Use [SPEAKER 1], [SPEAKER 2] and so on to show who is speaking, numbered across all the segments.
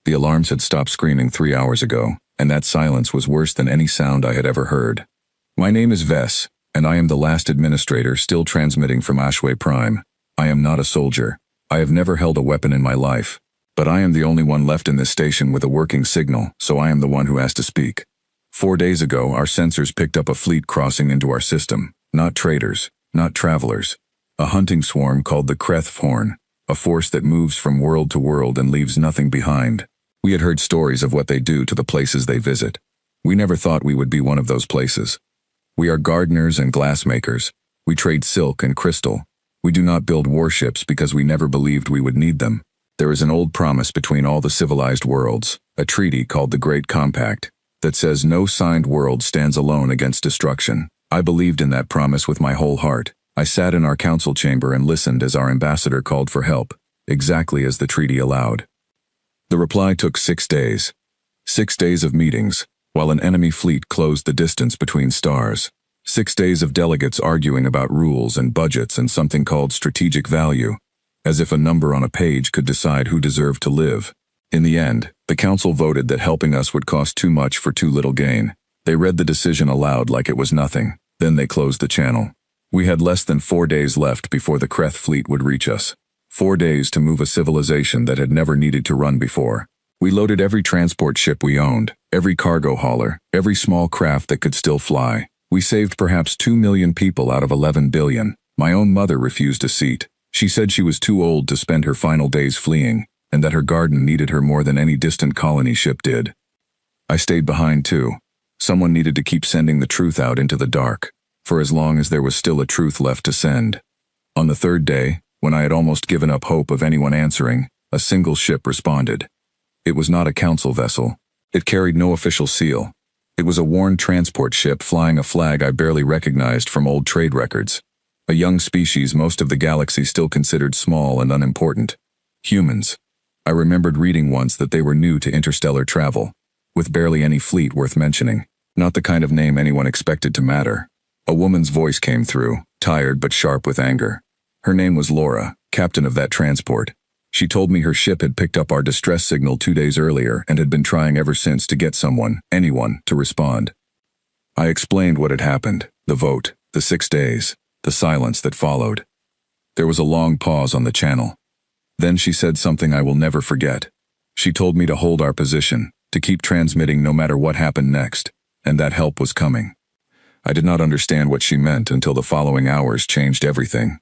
[SPEAKER 1] The alarms had stopped screaming 3 hours ago, and that silence was worse than any sound I had ever heard. My name is Vess, and I am the last administrator still transmitting from HFY Prime. I am not a soldier. I have never held a weapon in my life. But I am the only one left in this station with a working signal, so I am the one who has to speak. 4 days ago, our sensors picked up a fleet crossing into our system. Not traders, not travelers. A hunting swarm called the HFY, a force that moves from world to world and leaves nothing behind. We had heard stories of what they do to the places they visit. We never thought we would be one of those places. We are gardeners and glassmakers. We trade silk and crystal. We do not build warships because we never believed we would need them. There is an old promise between all the civilized worlds, a treaty called the Great Compact, that says no signed world stands alone against destruction. I believed in that promise with my whole heart. I sat in our council chamber and listened as our ambassador called for help, exactly as the treaty allowed. The reply took 6 days. 6 days of meetings, while an enemy fleet closed the distance between stars. 6 days of delegates arguing about rules and budgets and something called strategic value, as if a number on a page could decide who deserved to live. In the end, the council voted that helping us would cost too much for too little gain. They read the decision aloud like it was nothing. Then they closed the channel. We had less than 4 days left before the HFY fleet would reach us. 4 days to move a civilization that had never needed to run before. We loaded every transport ship we owned, every cargo hauler, every small craft that could still fly. We saved perhaps 2 million people out of 11 billion. My own mother refused a seat. She said she was too old to spend her final days fleeing, and that her garden needed her more than any distant colony ship did. I stayed behind too. Someone needed to keep sending the truth out into the dark, for as long as there was still a truth left to send. On the 3rd day, when I had almost given up hope of anyone answering, a single ship responded. It was not a council vessel. It carried no official seal. It was a worn transport ship flying a flag I barely recognized from old trade records. A young species most of the galaxy still considered small and unimportant. Humans. I remembered reading once that they were new to interstellar travel, with barely any fleet worth mentioning. Not the kind of name anyone expected to matter. A woman's voice came through, tired but sharp with anger. Her name was Laura, captain of that transport. She told me her ship had picked up our distress signal 2 days earlier and had been trying ever since to get someone, anyone, to respond. I explained what had happened, the vote, the 6 days, the silence that followed. There was a long pause on the channel. Then she said something I will never forget. She told me to hold our position, to keep transmitting no matter what happened next, and that help was coming. I did not understand what she meant until the following hours changed everything.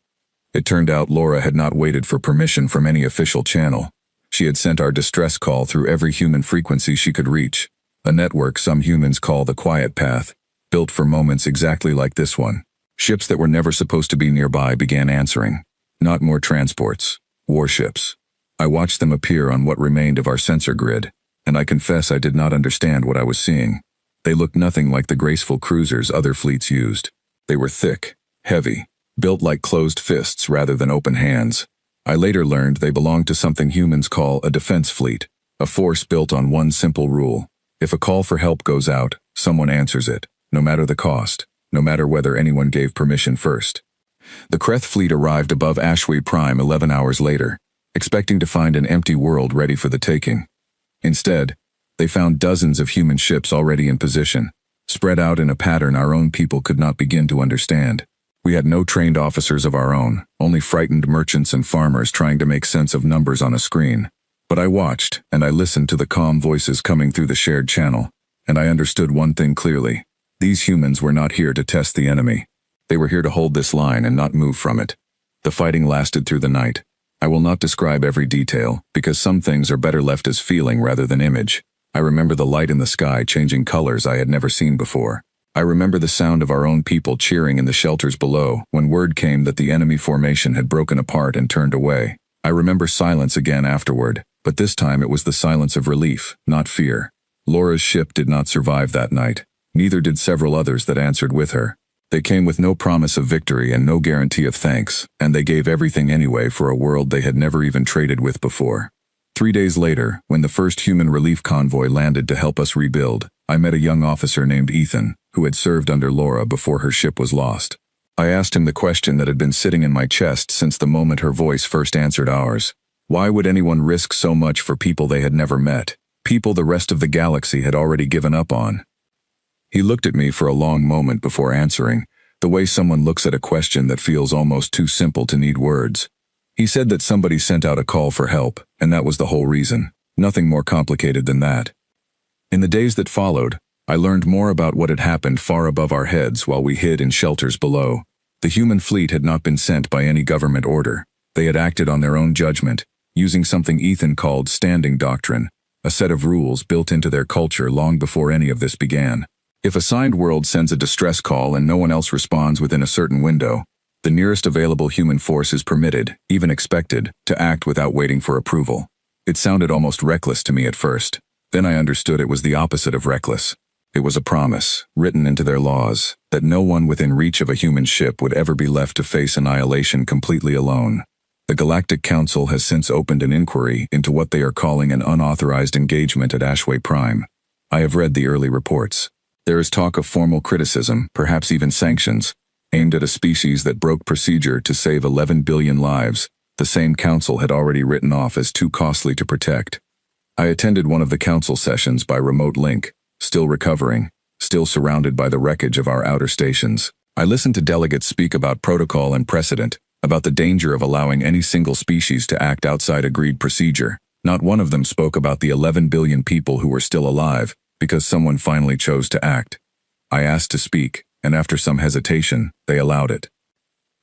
[SPEAKER 1] It turned out Laura had not waited for permission from any official channel. She had sent our distress call through every human frequency she could reach, a network some humans call the quiet path, built for moments exactly like this one. Ships that were never supposed to be nearby began answering. Not more transports. Warships. I watched them appear on what remained of our sensor grid, and I confess I did not understand what I was seeing. They looked nothing like the graceful cruisers other fleets used. They were thick, heavy, built like closed fists rather than open hands. I later learned they belonged to something humans call a defense fleet, a force built on one simple rule. If a call for help goes out, someone answers it, no matter the cost, no matter whether anyone gave permission first. The HFY fleet arrived above HFY Prime 11 hours later, expecting to find an empty world ready for the taking. Instead, they found dozens of human ships already in position, spread out in a pattern our own people could not begin to understand. We had no trained officers of our own, only frightened merchants and farmers trying to make sense of numbers on a screen. But I watched, and I listened to the calm voices coming through the shared channel, and I understood one thing clearly. These humans were not here to test the enemy. They were here to hold this line and not move from it. The fighting lasted through the night. I will not describe every detail, because some things are better left as feeling rather than image. I remember the light in the sky changing colors I had never seen before. I remember the sound of our own people cheering in the shelters below when word came that the enemy formation had broken apart and turned away. I remember silence again afterward, but this time it was the silence of relief, not fear. Laura's ship did not survive that night. Neither did several others that answered with her. They came with no promise of victory and no guarantee of thanks, and they gave everything anyway for a world they had never even traded with before. 3 days later, when the first human relief convoy landed to help us rebuild, I met a young officer named Ethan, who had served under Laura before her ship was lost. I asked him the question that had been sitting in my chest since the moment her voice first answered ours. Why would anyone risk so much for people they had never met, people the rest of the galaxy had already given up on? He looked at me for a long moment before answering, the way someone looks at a question that feels almost too simple to need words. He said that somebody sent out a call for help, and that was the whole reason. Nothing more complicated than that. In the days that followed, I learned more about what had happened far above our heads while we hid in shelters below. The human fleet had not been sent by any government order. They had acted on their own judgment, using something Ethan called standing doctrine, a set of rules built into their culture long before any of this began. If a signed world sends a distress call and no one else responds within a certain window, the nearest available human force is permitted, even expected, to act without waiting for approval. It sounded almost reckless to me at first. Then I understood it was the opposite of reckless. It was a promise, written into their laws, that no one within reach of a human ship would ever be left to face annihilation completely alone. The Galactic Council has since opened an inquiry into what they are calling an unauthorized engagement at HFY Prime. I have read the early reports. There is talk of formal criticism, perhaps even sanctions, aimed at a species that broke procedure to save 11 billion lives, the same council had already written off as too costly to protect. I attended one of the council sessions by remote link, still recovering, still surrounded by the wreckage of our outer stations. I listened to delegates speak about protocol and precedent, about the danger of allowing any single species to act outside agreed procedure. Not one of them spoke about the 11 billion people who were still alive, because someone finally chose to act. I asked to speak, and after some hesitation, they allowed it.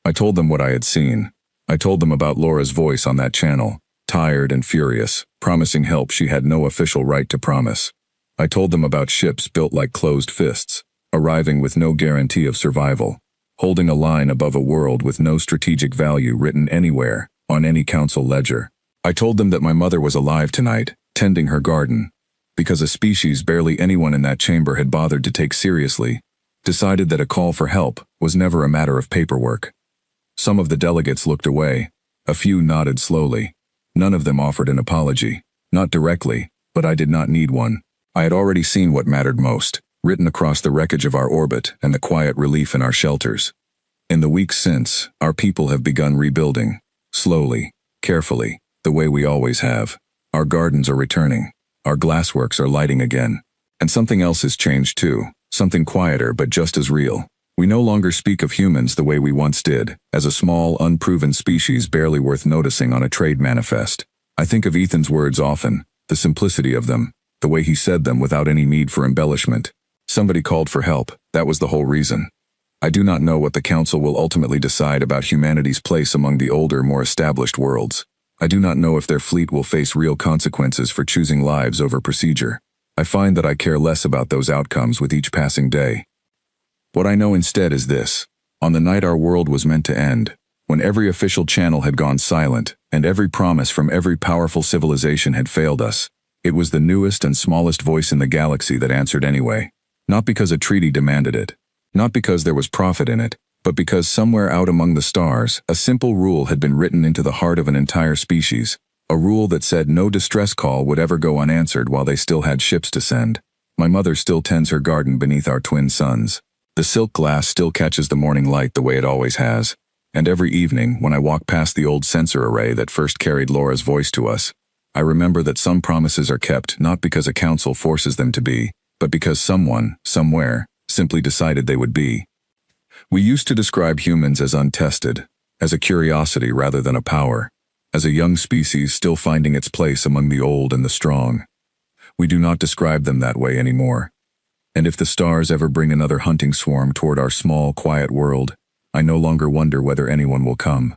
[SPEAKER 1] I told them what I had seen. I told them about Laura's voice on that channel, tired and furious, promising help she had no official right to promise. I told them about ships built like closed fists, arriving with no guarantee of survival, holding a line above a world with no strategic value written anywhere, on any council ledger. I told them that my mother was alive tonight, tending her garden, because a species barely anyone in that chamber had bothered to take seriously, decided that a call for help was never a matter of paperwork. Some of the delegates looked away. A few nodded slowly. None of them offered an apology. Not directly, but I did not need one. I had already seen what mattered most, written across the wreckage of our orbit and the quiet relief in our shelters. In the weeks since, our people have begun rebuilding. Slowly, carefully, the way we always have. Our gardens are returning. Our glassworks are lighting again. And something else has changed too, something quieter but just as real. We no longer speak of humans the way we once did, as a small, unproven species barely worth noticing on a trade manifest. I think of Ethan's words often, the simplicity of them, the way he said them without any need for embellishment. Somebody called for help, that was the whole reason. I do not know what the Council will ultimately decide about humanity's place among the older, more established worlds. I do not know if their fleet will face real consequences for choosing lives over procedure. I find that I care less about those outcomes with each passing day. What I know instead is this. On the night our world was meant to end, when every official channel had gone silent, and every promise from every powerful civilization had failed us, it was the newest and smallest voice in the galaxy that answered anyway. Not because a treaty demanded it. Not because there was profit in it, but because somewhere out among the stars, a simple rule had been written into the heart of an entire species, a rule that said no distress call would ever go unanswered while they still had ships to send. My mother still tends her garden beneath our twin suns. The silk glass still catches the morning light the way it always has, and every evening, when I walk past the old sensor array that first carried Laura's voice to us, I remember that some promises are kept not because a council forces them to be, but because someone, somewhere, simply decided they would be. We used to describe humans as untested, as a curiosity rather than a power, as a young species still finding its place among the old and the strong. We do not describe them that way anymore. And if the stars ever bring another hunting swarm toward our small, quiet world, I no longer wonder whether anyone will come.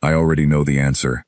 [SPEAKER 1] I already know the answer.